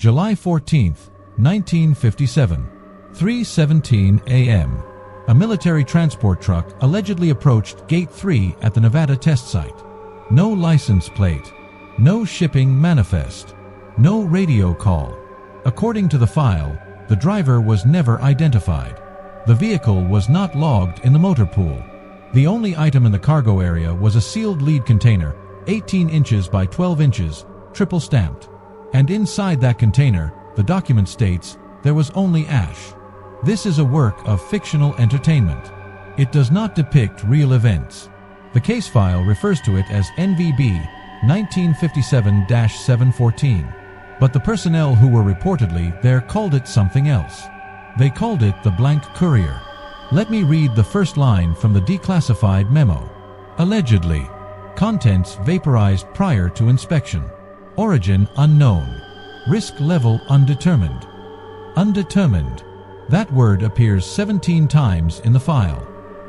July 14, 1957, 3:17 a.m. A military transport truck allegedly approached Gate 3 at the Nevada test site. No license plate, no shipping manifest, no radio call. According to the file, the driver was never identified. The vehicle was not logged in the motor pool. The only item in the cargo area was a sealed lead container, 18 inches by 12 inches, triple stamped. And inside that container, the document states, there was only ash. This is a work of fictional entertainment. It does not depict real events. The case file refers to it as NVB 1957-714, but the personnel who were reportedly there called it something else. They called it the blank Courier. Let me read the first line from the declassified memo. Allegedly, contents vaporized prior to inspection. Origin unknown. Risk level undetermined. Undetermined. That word appears 17 times in the file.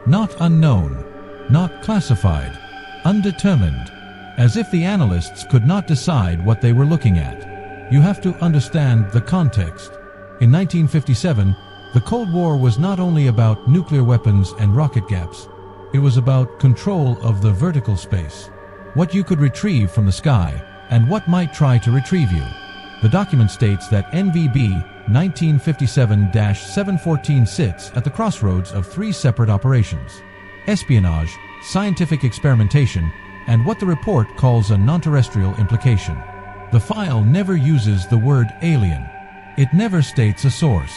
Not unknown. Not classified. Undetermined. As if the analysts could not decide what they were looking at. You have to understand the context. In 1957, the Cold War was not only about nuclear weapons and rocket gaps. It was about control of the vertical space. What you could retrieve from the sky, and what might try to retrieve you. The document states that NVB 1957-714 sits at the crossroads of three separate operations: espionage, scientific experimentation, and what the report calls a non-terrestrial implication. The file never uses the word alien. It never states a source.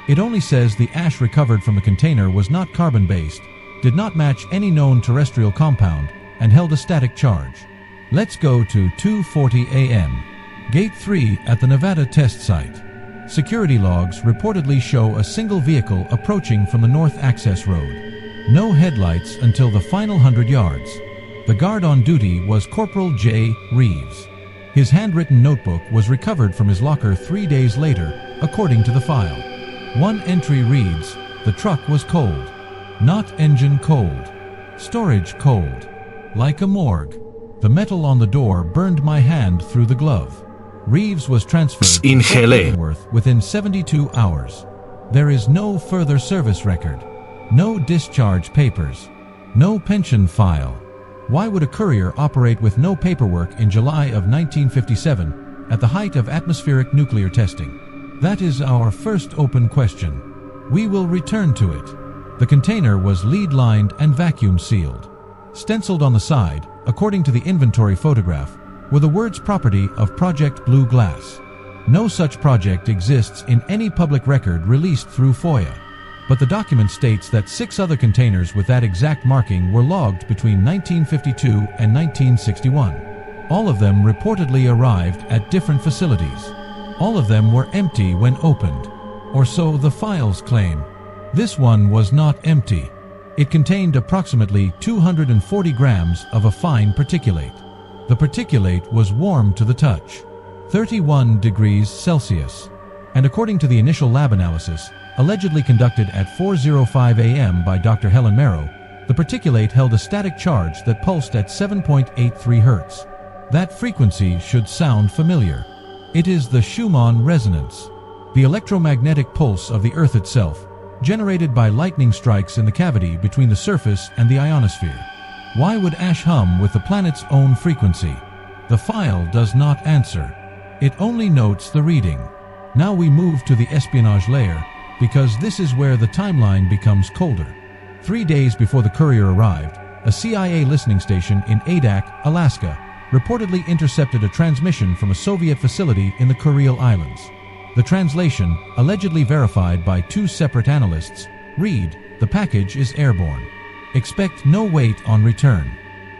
It only says the ash recovered from the container was not carbon-based, did not match any known terrestrial compound, and held a static charge. Let's go to 2:40 a.m. Gate 3 at the Nevada test site. Security logs reportedly show a single vehicle approaching from the north access road. No headlights until the final 100 yards. The guard on duty was Corporal J. Reeves. His handwritten notebook was recovered from his locker 3 days later, according to the file. One entry reads, "The truck was cold. Not engine cold. Storage cold. Like a morgue. The metal on the door burned my hand through the glove." Reeves was transferred to Leavenworth within 72 hours. There is no further service record. No discharge papers. No pension file. Why would a courier operate with no paperwork in July of 1957 at the height of atmospheric nuclear testing? That is our first open question. We will return to it. The container was lead-lined and vacuum-sealed. Stenciled on the side, according to the inventory photograph, were the words property of Project Blue Glass. No such project exists in any public record released through FOIA. But the document states that 6 other containers with that exact marking were logged between 1952 and 1961. All of them reportedly arrived at different facilities. All of them were empty when opened, or so the files claim. This one was not empty. It contained approximately 240 grams of a fine particulate. The particulate was warm to the touch, 31 degrees Celsius, and according to the initial lab analysis, allegedly conducted at 4:05 a.m. by Dr. Helen Merrow, the particulate held a static charge that pulsed at 7.83 Hz. That frequency should sound familiar. It is the Schumann resonance, the electromagnetic pulse of the Earth itself, generated by lightning strikes in the cavity between the surface and the ionosphere. Why would ash hum with the planet's own frequency? The file does not answer. It only notes the reading. Now we move to the espionage layer, because this is where the timeline becomes colder. 3 days before the Courier arrived, a CIA listening station in Adak, Alaska, reportedly intercepted a transmission from a Soviet facility in the Kuril Islands. The translation, allegedly verified by 2 separate analysts, read, "The package is airborne. Expect no wait on return."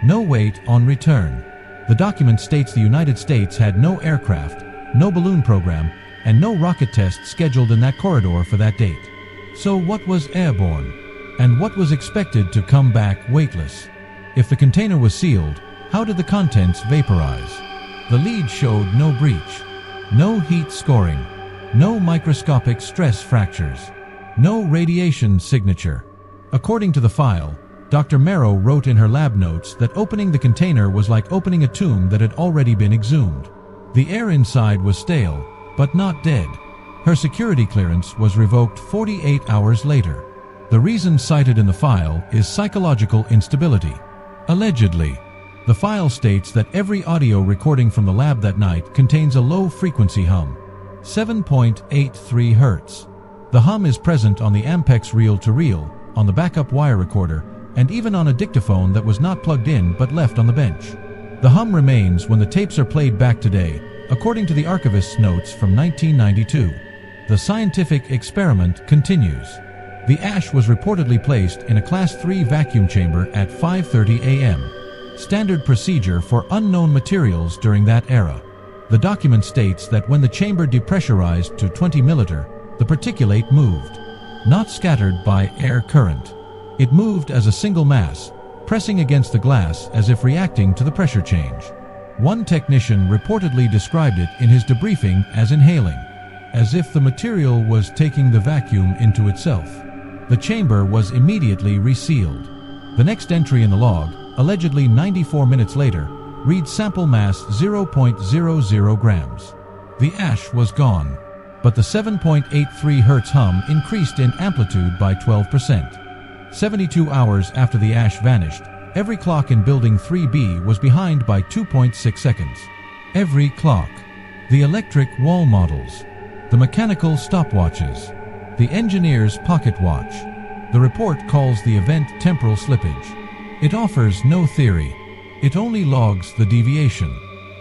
No wait on return. The document states the United States had no aircraft, no balloon program, and no rocket test scheduled in that corridor for that date. So what was airborne? And what was expected to come back weightless? If the container was sealed, how did the contents vaporize? The lead showed no breach, no heat scoring, no microscopic stress fractures, no radiation signature. According to the file, Dr. Merrow wrote in her lab notes that opening the container was like opening a tomb that had already been exhumed. The air inside was stale, but not dead. Her security clearance was revoked 48 hours later. The reason cited in the file is psychological instability. Allegedly, the file states that every audio recording from the lab that night contains a low-frequency hum, 7.83 Hz. The hum is present on the Ampex reel-to-reel, on the backup wire recorder, and even on a dictaphone that was not plugged in but left on the bench. The hum remains when the tapes are played back today, according to the archivist's notes from 1992. The scientific experiment continues. The ash was reportedly placed in a Class 3 vacuum chamber at 5:30 a.m., standard procedure for unknown materials during that era. The document states that when the chamber depressurized to 20 milliliter, the particulate moved, not scattered by air current. It moved as a single mass, pressing against the glass as if reacting to the pressure change. One technician reportedly described it in his debriefing as inhaling, as if the material was taking the vacuum into itself. The chamber was immediately resealed. The next entry in the log, allegedly 94 minutes later, reads sample mass 0.00 grams. The ash was gone, but the 7.83 Hz hum increased in amplitude by 12%. 72 hours after the ash vanished, every clock in Building 3B was behind by 2.6 seconds. Every clock. The electric wall models. The mechanical stopwatches. The engineer's pocket watch. The report calls the event temporal slippage. It offers no theory. It only logs the deviation.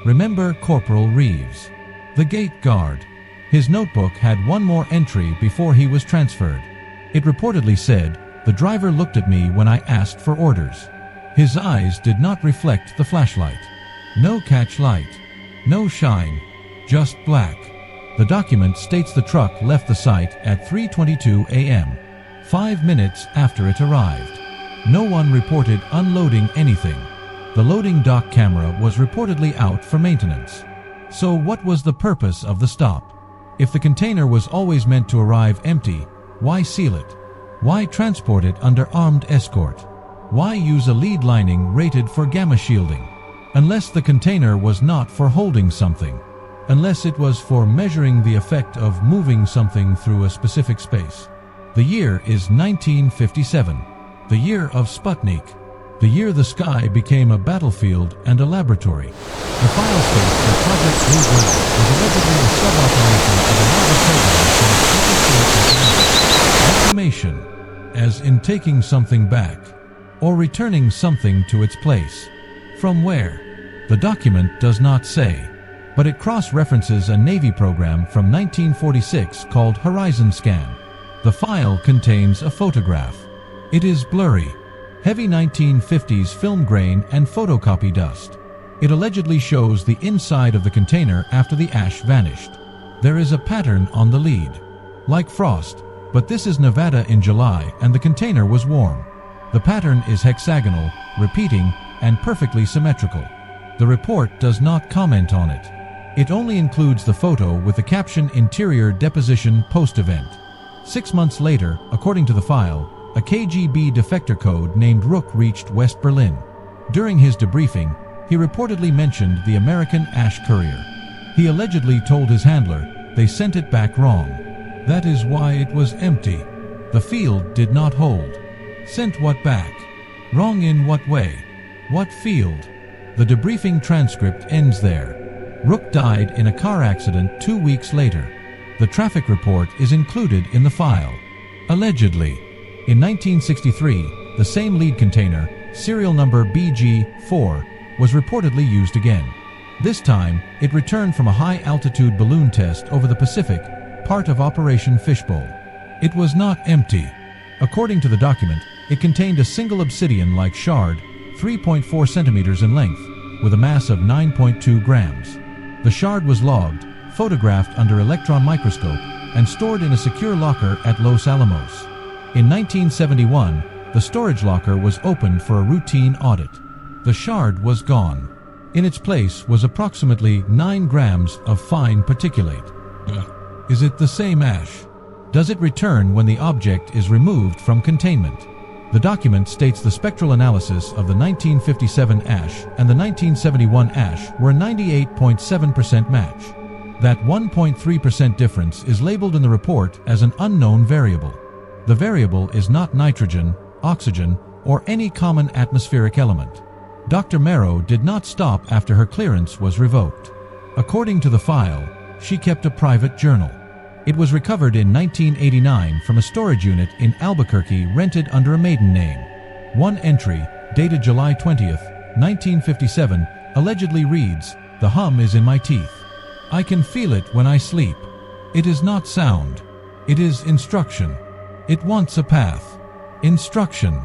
Remember Corporal Reeves, the gate guard. His notebook had one more entry before he was transferred. It reportedly said, "The driver looked at me when I asked for orders. His eyes did not reflect the flashlight. No catch light. No shine. Just black." The document states the truck left the site at 3:22 a.m., 5 minutes after it arrived. No one reported unloading anything. The loading dock camera was reportedly out for maintenance. So what was the purpose of the stop? If the container was always meant to arrive empty, why seal it? Why transport it under armed escort? Why use a lead lining rated for gamma shielding? Unless the container was not for holding something. Unless it was for measuring the effect of moving something through a specific space. The year is 1957, the year of Sputnik, the year the sky became a battlefield and a laboratory. The file states that Project Blue Bird was allegedly a sub-operation of another program called reclamation, as in taking something back, or returning something to its place. From where? The document does not say, but it cross-references a Navy program from 1946 called Horizon Scan. The file contains a photograph. It is blurry, heavy 1950s film grain and photocopy dust. It allegedly shows the inside of the container after the ash vanished. There is a pattern on the lead, like frost, but this is Nevada in July and the container was warm. The pattern is hexagonal, repeating, and perfectly symmetrical. The report does not comment on it. It only includes the photo with the caption "Interior Deposition Post-Event." 6 months later, according to the file, a KGB defector code named Rook reached West Berlin. During his debriefing, he reportedly mentioned the American Ash Courier. He allegedly told his handler, "They sent it back wrong. That is why it was empty. The field did not hold." Sent what back? Wrong in what way? What field? The debriefing transcript ends there. Rook died in a car accident 2 weeks later. The traffic report is included in the file. Allegedly. In 1963, the same lead container, serial number BG4, was reportedly used again. This time, it returned from a high-altitude balloon test over the Pacific, part of Operation Fishbowl. It was not empty. According to the document, it contained a single obsidian-like shard, 3.4 centimeters in length, with a mass of 9.2 grams. The shard was logged, photographed under electron microscope, and stored in a secure locker at Los Alamos. In 1971, the storage locker was opened for a routine audit. The shard was gone. In its place was approximately 9 grams of fine particulate. Is it the same ash? Does it return when the object is removed from containment? The document states the spectral analysis of the 1957 ash and the 1971 ash were 98.7% match. That 1.3% difference is labeled in the report as an unknown variable. The variable is not nitrogen, oxygen, or any common atmospheric element. Dr. Merrow did not stop after her clearance was revoked. According to the file, she kept a private journal. It was recovered in 1989 from a storage unit in Albuquerque rented under a maiden name. One entry, dated July 20th, 1957, allegedly reads, "The hum is in my teeth. I can feel it when I sleep. It is not sound. It is instruction. It wants a path. Instruction."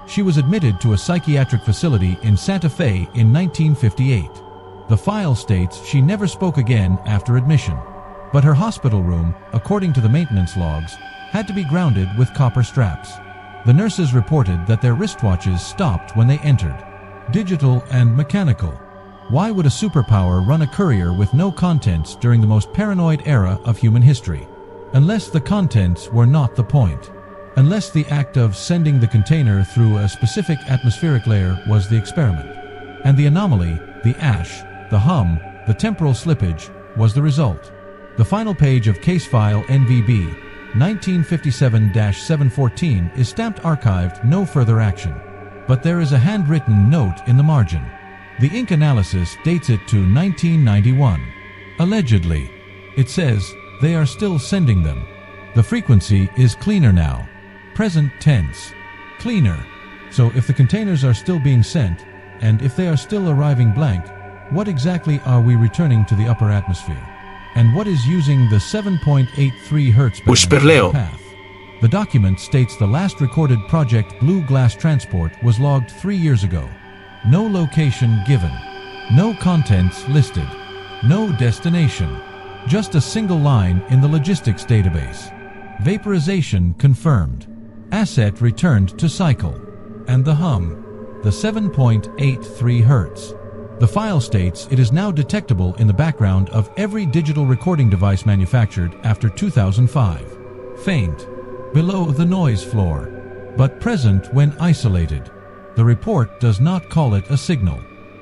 She was admitted to a psychiatric facility in Santa Fe in 1958. The file states she never spoke again after admission, but her hospital room, according to the maintenance logs, had to be grounded with copper straps. The nurses reported that their wristwatches stopped when they entered. Digital and mechanical. Why would a superpower run a courier with no contents during the most paranoid era of human history? Unless the contents were not the point. Unless the act of sending the container through a specific atmospheric layer was the experiment. And the anomaly, the ash, the hum, the temporal slippage, was the result. The final page of case file NVB 1957-714 is stamped archived, no further action. But there is a handwritten note in the margin. The ink analysis dates it to 1991. Allegedly, it says, "They are still sending them. The frequency is cleaner now." Present tense. Cleaner. So if the containers are still being sent, and if they are still arriving blank, what exactly are we returning to the upper atmosphere? And what is using the 7.83 Hz path? The document states the last recorded Project Blue Glass transport was logged 3 years ago. No location given. No contents listed. No destination. Just a single line in the logistics database. Vaporization confirmed. Asset returned to cycle. And the hum, the 7.83 Hz. The file states it is now detectable in the background of every digital recording device manufactured after 2005. Faint, below the noise floor, but present when isolated. The report does not call it a signal.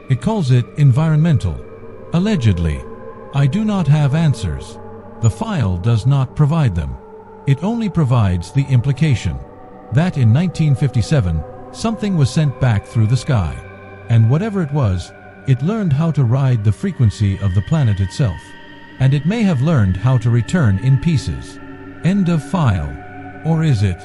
It calls it environmental. Allegedly. I do not have answers. The file does not provide them. It only provides the implication that in 1957, something was sent back through the sky. And whatever it was, it learned how to ride the frequency of the planet itself. And it may have learned how to return in pieces. End of file. Or is it?